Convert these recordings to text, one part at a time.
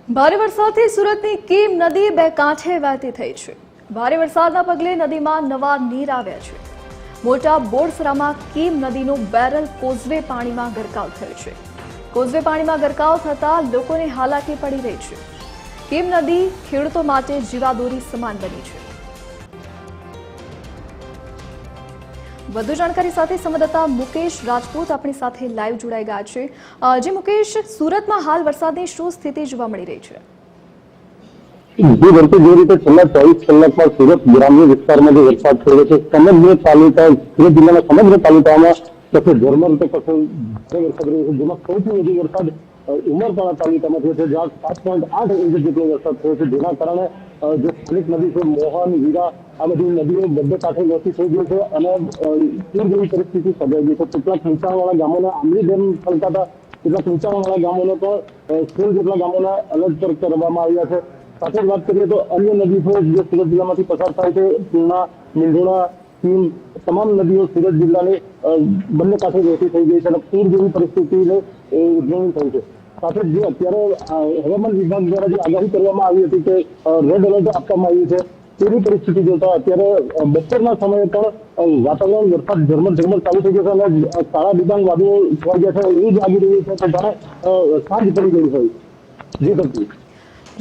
ભારે વરસાદથી સુરતની કીમ નદી બે કાંઠે વહેતી થઈ છે। ભારે વરસાદના પગલે નદીમાં નવા નીર આવ્યા છે। મોટા બોરસરામાં કીમ નદીનો બેરલ કોઝવે પાણીમાં ગરકાવ થયો છે। કોઝવે પાણીમાં ગરકાવ થતા લોકોને હાલાકી પડી રહી છે। કીમ નદી ખેડૂતો માટે જીવાદોરી સમાન બની છે। વધુ જાણકારી સાથે સંવાદદાતા મુકેશ રાજપૂત આપણી સાથે લાઈવ જોડાઈ ગયા છે। જે મુકેશ, સુરતમાં હાલ વરસાદની શું સ્થિતિ જોવા મળી રહી છે? જે રીતે છેલ્લા 24 કલાકમાં સુરત ગ્રામ્ય વિસ્તારમાં જે વરસાદ થયો છે, સમગ્ર તાલુકા સુરત જિલ્લાના સમગ્ર તાલુકામાં કશે ઝરમર તો કશે ભારે વરસાદ રહ્યો છે, જેમાં સૌથી વધુ વરસાદ ઉમરપાડા તાલુકામાં થયો છે, જ્યાં 7.8 ઇંચ જેટલો વરસાદ થયો છે, જેના કારણે જે સ્થાનિક નદી છે મોહન, વીરા, આ બધી નદીઓ બધે કાંઠે વહેતી થઈ ગઈ છે અને પૂર જેવી પરિસ્થિતિ સર્જાઈ ગઈ છે। કેટલાક નીચાણવાળા ગામોના આંબલી ડેમ છલકાતા કેટલાક નીચાણવાળા ગામોને પણ 16 જેટલા ગામોના એલર્ટ પર કરવામાં આવ્યા છે। સાથે જ વાત કરીએ તો અન્ય નદીઓ જે સુરત જિલ્લામાંથી પસાર થાય છે, પૂર્ણા, મીંઢોળા, કીમ, તમામ નદીઓ સુરત જિલ્લાની બંને કાંઠે વહેતી થઈ ગઈ છે અને પૂર જેવી પરિસ્થિતિને ઉદ્ભવી થઈ છે। સાથે જ જે અત્યારે હવામાન વિભાગ દ્વારા જે આગાહી કરવામાં આવી હતી કે રેડ એલર્ટ આપવામાં આવ્યું છે, તેવી પરિસ્થિતિ જોતા અત્યારે બપોરના સમયે પણ વાતાવરણ વરસાદ ઝરમર ચાલુ થઈ ગયો છે અને કાળા ડિબાંગ વાદળો છવાઈ ગયા છે, એવું જ લાગી રહ્યું છે કે જાણે સાંજ પડી ગઈ હોય। જી તકલીફ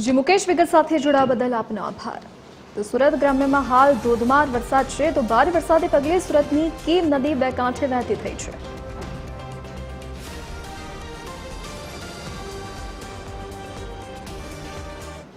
જી મુકેશ, વિગત સાથે જોડાવા બદલ આપનો આભાર। તો સુરત ગ્રામ્યમાં હાલ ધોધમાર વરસાદ છે, તો ભારે વરસાદને પગલે સુરતની કીમ નદી બે કાંઠે વહેતી થઈ છે।